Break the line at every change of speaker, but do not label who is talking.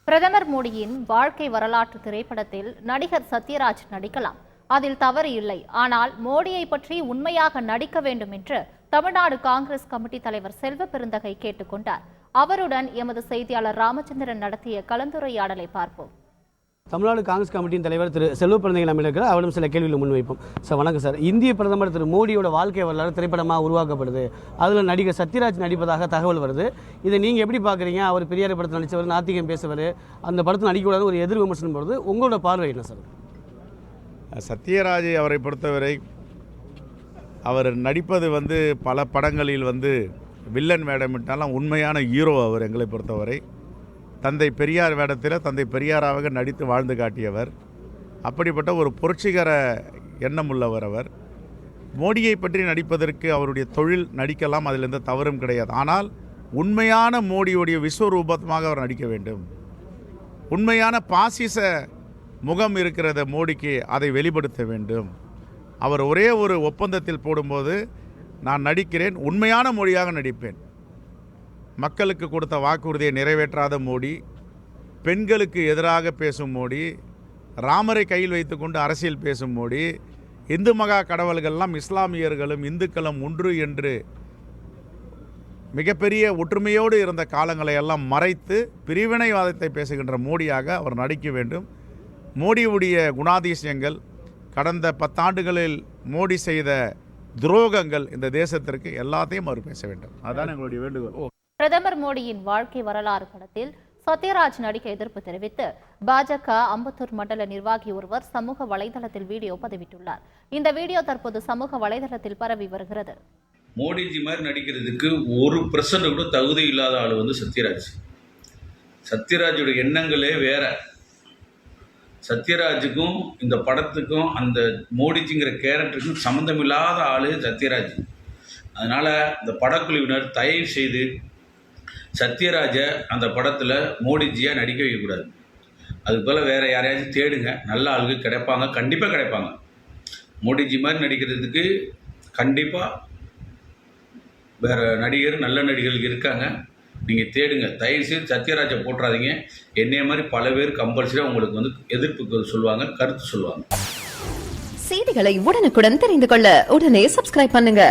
பிரதமர் மோடியின் வாழ்க்கை வரலாற்று திரைப்படத்தில் நடிகர் சத்யராஜ் நடிக்கலாம். அதில் தவறு இல்லை. ஆனால் மோடியை பற்றி உண்மையாக நடிக்க வேண்டும் என்று தமிழ்நாடு காங்கிரஸ் கமிட்டி தலைவர் செல்வ பெருந்தகை கேட்டுக்கொண்டார். அவருடன் எமது செய்தியாளர் ராமச்சந்திரன் நடத்திய கலந்துரையாடலை பார்ப்போம்.
தமிழ்நாடு காங்கிரஸ் கமிட்டியின் தலைவர் திரு செல்வ பெருந்தகை நம்ம இருக்கிறார். அவரும் சில கேள்விகளை முன்வைப்போம். சார் வணக்கம் சார். இந்திய பிரதமர் திரு மோடியோட வாழ்க்கை வரலாறு திரைப்படமாக உருவாக்கப்படுது. அதில் நடிகர் சத்யராஜ் நடிப்பதாக தகவல் வருது. இதை நீங்கள் எப்படி பார்க்குறீங்க? அவர் பெரியார் படத்தில் நடித்தவர், நாத்திகம் பேசுவார், அந்த படத்தில் நடிக்கக்கூடாது ஒரு எதிர் விமர்சனம் வருது. உங்களோட பார்வை என்ன சார்?
சத்யராஜ் அவரை பொறுத்தவரை அவர் நடிப்பது பல படங்களில் வில்லன் வேடமிட்டாலும் உண்மையான ஹீரோ அவர். எங்களை பொறுத்தவரை தந்தை பெரியார் வேடத்தில் தந்தை பெரியாராக நடித்து வாழ்ந்து காட்டியவர். அப்படிப்பட்ட ஒரு புரட்சிகர எண்ணம் உள்ளவர் அவர். மோடியை பற்றி நடிப்பதற்கு அவருடைய தொழில் நடிக்கலாம், அதில் எந்த தவறும் கிடையாது. ஆனால் உண்மையான மோடியுடைய விஸ்வரூபமாக அவர் நடிக்க வேண்டும். உண்மையான பாசிச முகம் இருக்கிறத மோடிக்கு, அதை வெளிப்படுத்த வேண்டும். அவர் ஒரே ஒரு ஒப்பந்தத்தில் போடும்போது, நான் நடிக்கிறேன், உண்மையான மோடியாக நடிப்பேன். மக்களுக்கு கொடுத்த வாக்குறுதியை நிறைவேற்றாத மோடி, பெண்களுக்கு எதிராக பேசும் மோடி, ராமரை கையில் வைத்துக்கொண்டு அரசியல் பேசும் மோடி, இந்து மகா கடவுள்கள்லாம் இஸ்லாமியர்களும் இந்துக்களும் ஒன்று என்று மிகப்பெரிய ஒற்றுமையோடு இருந்த காலங்களை எல்லாம் மறைத்து பிரிவினைவாதத்தை பேசுகின்ற மோடியாக அவர் நடிக்க வேண்டும். மோடியுடைய குணாதிசயங்கள், கடந்த 10 ஆண்டுகளில் மோடி செய்த துரோகங்கள் இந்த தேசத்திற்கு எல்லாத்தையும் அவர் பேச வேண்டும். அதுதான் எங்களுடைய வேண்டுகோள்.
பிரதமர் மோடியின் வாழ்க்கை வரலாறு படத்தில் சத்யராஜ் நடிக்க எதிர்ப்பு தெரிவித்து பாஜக அம்பத்தூர் மண்டல நிர்வாகி ஒருவர் சமூக வலைதளத்தில் வீடியோ பதிவிட்டுள்ளார். இந்த வீடியோ தற்போது சமூக வலைதளத்தில் பரவி வருகிறது.
மோடிஜி மாதிரி நடிக்கிறதுக்கு 1% கூட தகுதி இல்லாத ஆள் சத்யராஜ். சத்யராஜோட எண்ணங்களே வேற. சத்யராஜுக்கும் இந்த படத்துக்கும் அந்த மோடிஜிங்கிற கேரக்டருக்கும் சம்மந்தமில்லாத ஆள் சத்யராஜ். அதனால் இந்த படக்குழுவினர் தயவு செய்து சத்யராஜை அந்த படத்தில் மோடிஜியாக நடிக்க வைக்கக்கூடாது. அதுக்கு போல் வேறு யாரையாச்சும் தேடுங்க, நல்ல ஆளுங்க கிடைப்பாங்க, கண்டிப்பாக கிடைப்பாங்க. மோடிஜி மாதிரி நடிக்கிறதுக்கு கண்டிப்பாக வேறு நடிகர், நல்ல நடிகர்கள் இருக்காங்க, நீங்கள் தேடுங்க. தயவுசெய்து சத்யராஜை போட்டுறாதீங்க. என்னைய மாதிரி பல பேர் கம்பல்சரியாக உங்களுக்கு எதிர்ப்பு சொல்லுவாங்க, கருத்து சொல்லுவாங்க.
செய்திகளை உடனுக்குடன் தெரிந்து கொள்ள உடனே சப்ஸ்கிரைப் பண்ணுங்க.